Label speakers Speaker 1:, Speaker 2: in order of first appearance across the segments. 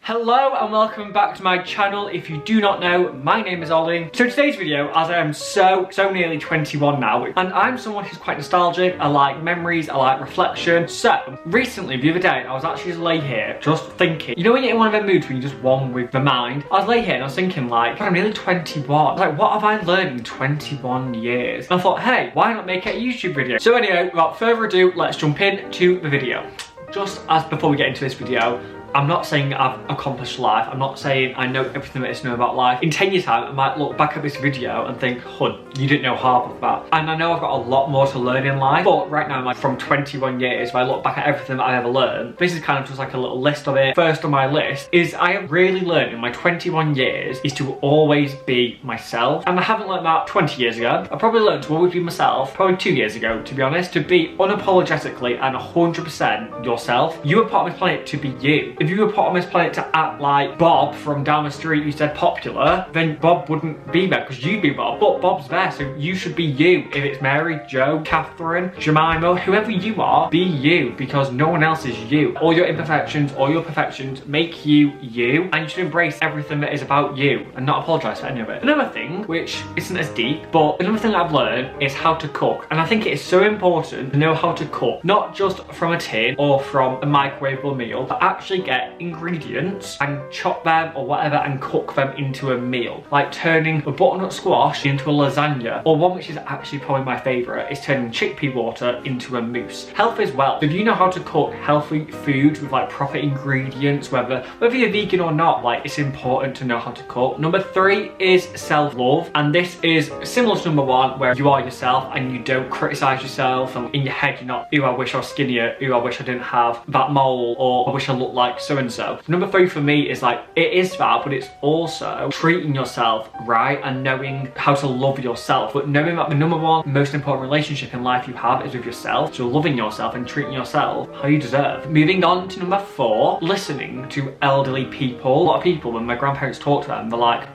Speaker 1: Hello and welcome back to my channel. If you do not know, my name is Ollie. So today's video, as I am so nearly 21 now, and I'm someone who's quite nostalgic, I like memories, I like reflection. So recently, the other day, I was actually just lay here, just thinking, you know when you're in one of them moods when you're just one with the mind? I was lay here and I was thinking like, God, I'm nearly 21. I was like, what have I learned in 21 years? And I thought, hey, why not make it a YouTube video? So anyway, without further ado, let's jump into the video. Just as before we get into this video, I'm not saying I've accomplished life. I'm not saying I know everything there is to know about life. In 10 years time, I might look back at this video and think, Hud, you didn't know half of that. And I know I've got a lot more to learn in life, but right now, like from 21 years, if I look back at everything that I've ever learned, this is kind of just like a little list of it. First on my list is I have really learned in my 21 years is to always be myself. And I haven't learned that 20 years ago. I probably learned to always be myself, probably 2 years ago, to be honest, to be unapologetically and 100% yourself. You were part of this planet to be you. If you were put on this planet to act like Bob from down the street who said popular, then Bob wouldn't be there because you'd be Bob. But Bob's there, so you should be you. If it's Mary, Joe, Catherine, Jemima, whoever you are, be you because no one else is you. All your imperfections, all your perfections make you you, and you should embrace everything that is about you and not apologise for any of it. Another thing, which isn't as deep, but another thing I've learned is how to cook. And I think it is so important to know how to cook, not just from a tin or from a microwavable meal, but actually get ingredients and chop them or whatever and cook them into a meal. Like turning a butternut squash into a lasagna, or one which is actually probably my favourite is turning chickpea water into a mousse. Health as well. If you know how to cook healthy food with like proper ingredients, whether you're vegan or not, like it's important to know how to cook. Number 3 is self-love, and this is similar to number 1 where you are yourself and you don't criticise yourself, and in your head you're not, ooh, I wish I was skinnier, ooh, I wish I didn't have that mole, or I wish I looked like so and so. Number 3 for me is like, it is that, but it's also treating yourself right and knowing how to love yourself, but knowing that the number 1 most important relationship in life you have is with yourself. So loving yourself and treating yourself how you deserve. Moving on to number 4, listening to elderly people. A lot of people, when my grandparents talk to them, they're like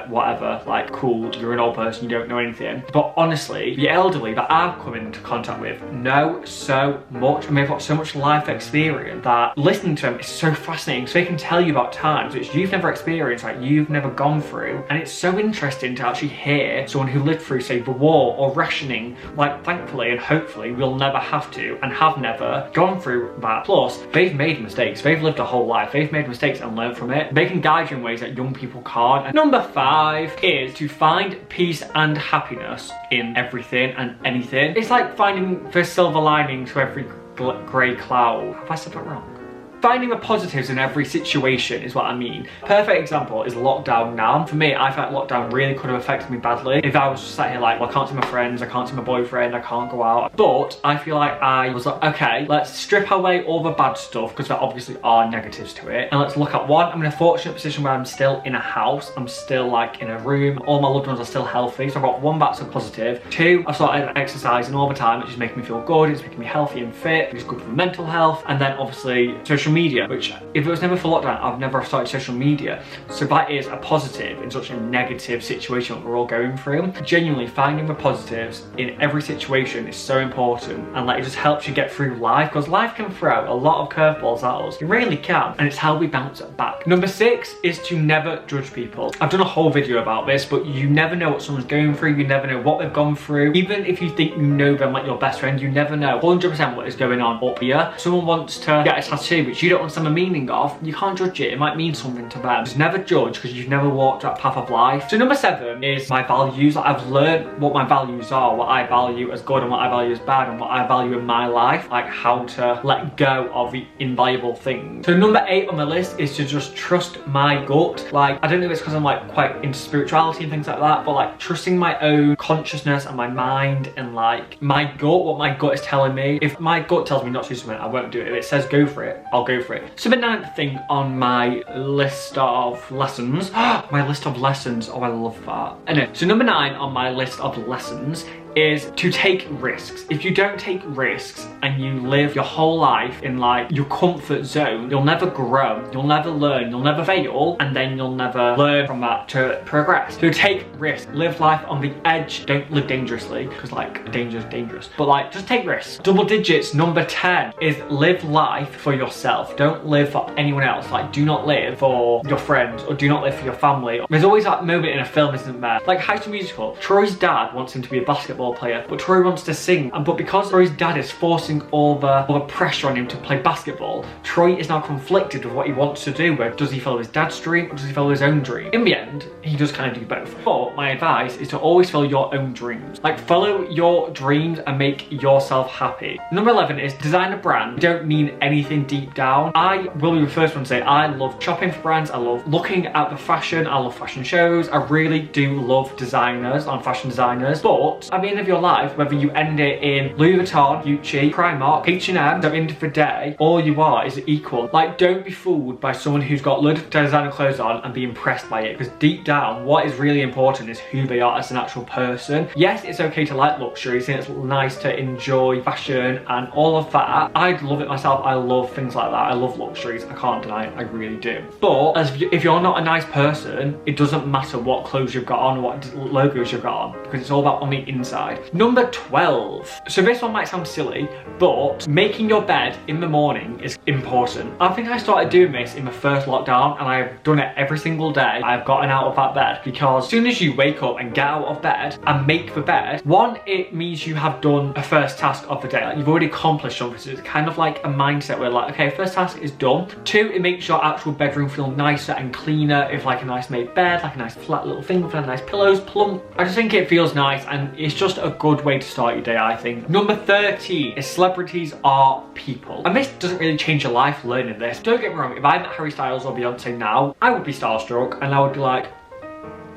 Speaker 1: whatever, like cool, you're an old person, you don't know anything. But honestly, the elderly that I've come into contact with know so much, and they've got so much life experience that listening to them is so fascinating. So they can tell you about times which you've never experienced, like you've never gone through. And it's so interesting to actually hear someone who lived through, say, the war or rationing. Like thankfully and hopefully we'll never have to, and have never gone through that. Plus, they've made mistakes, they've lived a whole life, they've made mistakes and learned from it. They can guide you in ways that young people can't. And number 5 is to find peace and happiness in everything and anything. It's like finding the silver lining to every grey cloud. Have I said that wrong? Finding the positives in every situation is what I mean. Perfect example is lockdown now. For me, I felt lockdown really could have affected me badly. If I was just sat here like, well, I can't see my friends, I can't see my boyfriend, I can't go out. But I feel like I was like, okay, let's strip away all the bad stuff, because there obviously are negatives to it. And let's look at 1, I'm in a fortunate position where I'm still in a house. I'm still like in a room. All my loved ones are still healthy. So I've got 1, that's a positive. 2, I've started exercising all the time, which is making me feel good. It's making me healthy and fit. It's good for mental health. And then obviously social media, which if it was never for lockdown, I've never started social media. So that is a positive in such a negative situation that we're all going through. Genuinely finding the positives in every situation is so important, and like it just helps you get through life, because life can throw a lot of curveballs at us. It really can, and it's how we bounce it back. Number 6 is to never judge people. I've done a whole video about this, but you never know what someone's going through, you never know what they've gone through. Even if you think you know them like your best friend, you never know 100% what is going on up here. Someone wants to get a tattoo which you don't understand the meaning of, you can't judge it. It might mean something to them. Just never judge, because you've never walked that path of life. So number 7 is my values. I've learned what my values are, what I value as good and what I value as bad, and what I value in my life, like how to let go of the invaluable things. So number 8 on the list is to just trust my gut. Like, I don't know if it's because I'm like quite into spirituality and things like that, but like trusting my own consciousness and my mind, and like my gut, what my gut is telling me. If my gut tells me not to do something, I won't do it. If it says go for it, I'll go for it. So the 9th thing on my list of lessons, my list of lessons, oh I love that. Anyway, so number 9 on my list of lessons is to take risks. If you don't take risks and you live your whole life in like your comfort zone, you'll never grow, you'll never learn, you'll never fail, and then you'll never learn from that to progress. So take risks, live life on the edge. Don't live dangerously, because like danger is dangerous, but like just take risks. Double digits, number 10 is live life for yourself. Don't live for anyone else. Like do not live for your friends or do not live for your family. There's always that moment in a film, isn't there? Like High School Musical, Troy's dad wants him to be a basketball player, but Troy wants to sing. But because Troy's dad is forcing all the pressure on him to play basketball, Troy is now conflicted with what he wants to do. Where does he follow his dad's dream or does he follow his own dream? In the end, he does kind of do both. But my advice is to always follow your own dreams. Like follow your dreams and make yourself happy. Number 11 is design a brand. You don't mean anything deep down. I will be the first one to say I love shopping for brands. I love looking at the fashion. I love fashion shows. I really do love designers and fashion designers. But at the end of your life, whether you end it in Louis Vuitton, Gucci, Primark, H&M, at the end of the day, all you are is equal. Like don't be fooled by someone who's got loads of designer clothes on and be impressed by it, because deep down what is really important is who they are as an actual person. Yes, it's okay to like luxuries and it's nice to enjoy fashion and all of that. I love it myself. I love things like that. I love luxuries. I can't deny it. I really do. But if you're not a nice person, it doesn't matter what clothes you've got on, what logos you've got on, because it's all about on the inside. Number 12. So this one might sound silly, but making your bed in the morning is important. I think I started doing this in the first lockdown and I've done it every single day. I've gotten out of that bed, because as soon as you wake up and get out of bed and make the bed, one, it means you have done a first task of the day. Like you've already accomplished something. So it's kind of like a mindset where like, okay, first task is done. Two, it makes your actual bedroom feel nicer and cleaner. If like a nice made bed, like a nice flat little thing with nice pillows, plump. I just think it feels nice and it's just a good way to start your day, I think. Number 13 is celebrities are people. And this doesn't really change your life learning this. Don't get me wrong, if I met Harry Styles or Beyonce now, I would be starstruck and I would be like,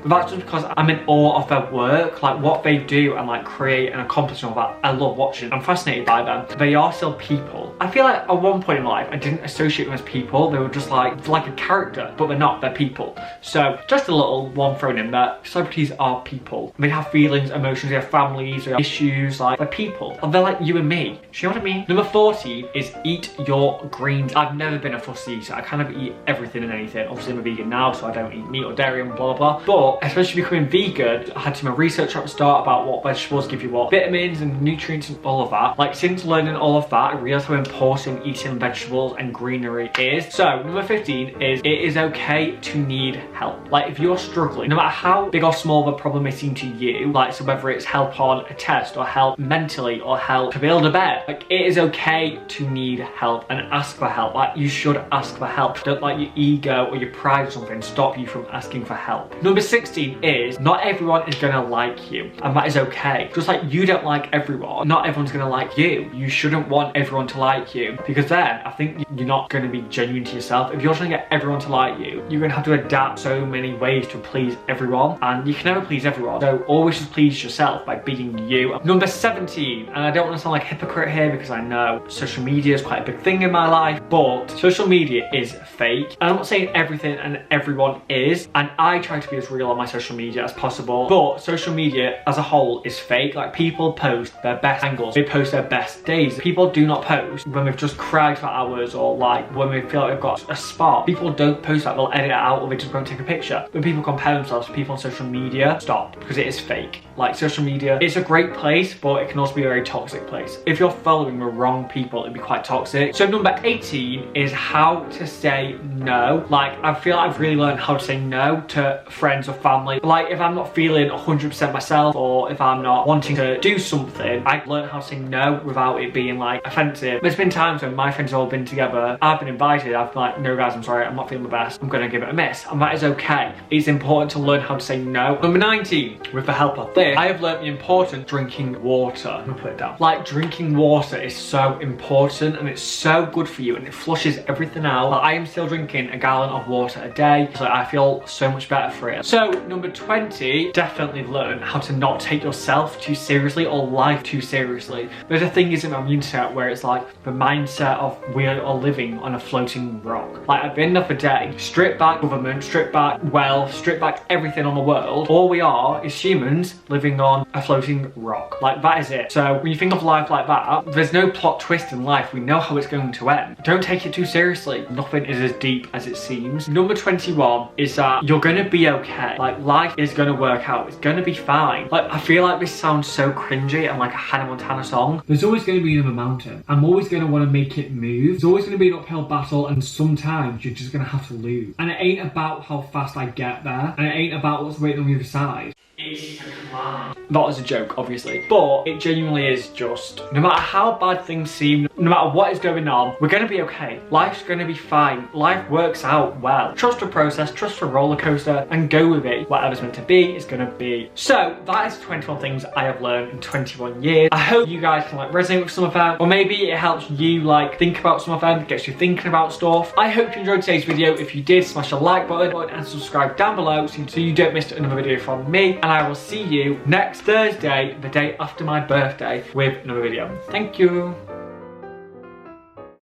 Speaker 1: that's just because I'm in awe of their work, like what they do and like create and accomplish and all that. I love watching. I'm fascinated by them. They are still people. I feel like at one point in life, I didn't associate them as people. They were just like a character, but they're not, they're people. So just a little one thrown in there. Celebrities are people. They have feelings, emotions, they have families, they have issues, like they're people. And they're like you and me. Do you know what I mean? Number 14 is eat your greens. I've never been a fussy eater. I kind of eat everything and anything. Obviously I'm a vegan now, so I don't eat meat or dairy and blah blah blah. But especially becoming vegan, I had to do my research at the start about what vegetables give you what vitamins and nutrients and all of that. Like since learning all of that, I realised how important eating vegetables and greenery is. So number 15 is it is okay to need help. Like if you're struggling, no matter how big or small the problem may seem to you, like so whether it's help on a test or help mentally or help to build a bed, like it is okay to need help and ask for help. Like you should ask for help. Don't let your ego or your pride or something stop you from asking for help. Number 16 is not everyone is gonna like you, and that is okay. Just like you don't like everyone, not everyone's gonna like you. You shouldn't want everyone to like you, because then I think you're not gonna be genuine to yourself. If you're trying to get everyone to like you, you're gonna have to adapt so many ways to please everyone, and you can never please everyone. So always just please yourself by being you. Number 17, and I don't want to sound like a hypocrite here because I know social media is quite a big thing in my life, but social media is fake. And I'm not saying everything and everyone is, and I try to be as real on my social media as possible, but social media as a whole is fake. Like people post their best angles, they post their best days. People do not post when they've just cried for hours or like when they feel like they've got a spark. People don't post that, they'll edit it out or they just won't take a picture. When people compare themselves to people on social media, stop, because it is fake. Like social media, it's a great place, but it can also be a very toxic place. If you're following the wrong people, it'd be quite toxic. So number 18 is how to say no. Like I feel like I've really learned how to say no to friends or family. Like if I'm not feeling 100% myself, or if I'm not wanting to do something, I learn how to say no without it being like offensive. There's been times when my friends have all been together, I've been invited, I've been like, no guys, I'm sorry, I'm not feeling the best, I'm gonna give it a miss, and that is okay. It's important to learn how to say no. Number 19, with the help of this, I have learned the importance of drinking water. I'm gonna put it down. Like drinking water is so important and it's so good for you and it flushes everything out. Like, I am still drinking a gallon of water a day, so I feel so much better for it. So So number 20, definitely learn how to not take yourself too seriously or life too seriously. There's a thing isn't on the internet where it's like the mindset of we are living on a floating rock. Like at the end of the day, strip back government, strip back wealth, strip back everything on the world. All we are is humans living on a floating rock. Like that is it. So when you think of life like that, there's no plot twist in life. We know how it's going to end. Don't take it too seriously. Nothing is as deep as it seems. Number 21 is that you're gonna be okay. Like life is gonna work out. It's gonna be fine. Like I feel like this sounds so cringy and like a Hannah Montana song. There's always gonna be another mountain. I'm always gonna wanna make it move. There's always gonna be an uphill battle and sometimes you're just gonna have to lose. And it ain't about how fast I get there. And it ain't about what's waiting on the other side. It's a climb. That was a joke, obviously. But it genuinely is just, no matter how bad things seem, no matter what is going on, we're gonna be okay. Life's gonna be fine. Life works out well. Trust the process, trust the roller coaster, and go with it. Whatever's meant to be is gonna be. So that is 21 things I have learned in 21 years. I hope you guys can like resonate with some of them, or maybe it helps you like think about some of them, gets you thinking about stuff. I hope you enjoyed today's video. If you did, smash the like button and subscribe down below so you don't miss another video from me. And I will see you next Thursday, the day after my birthday, with another video. Thank you.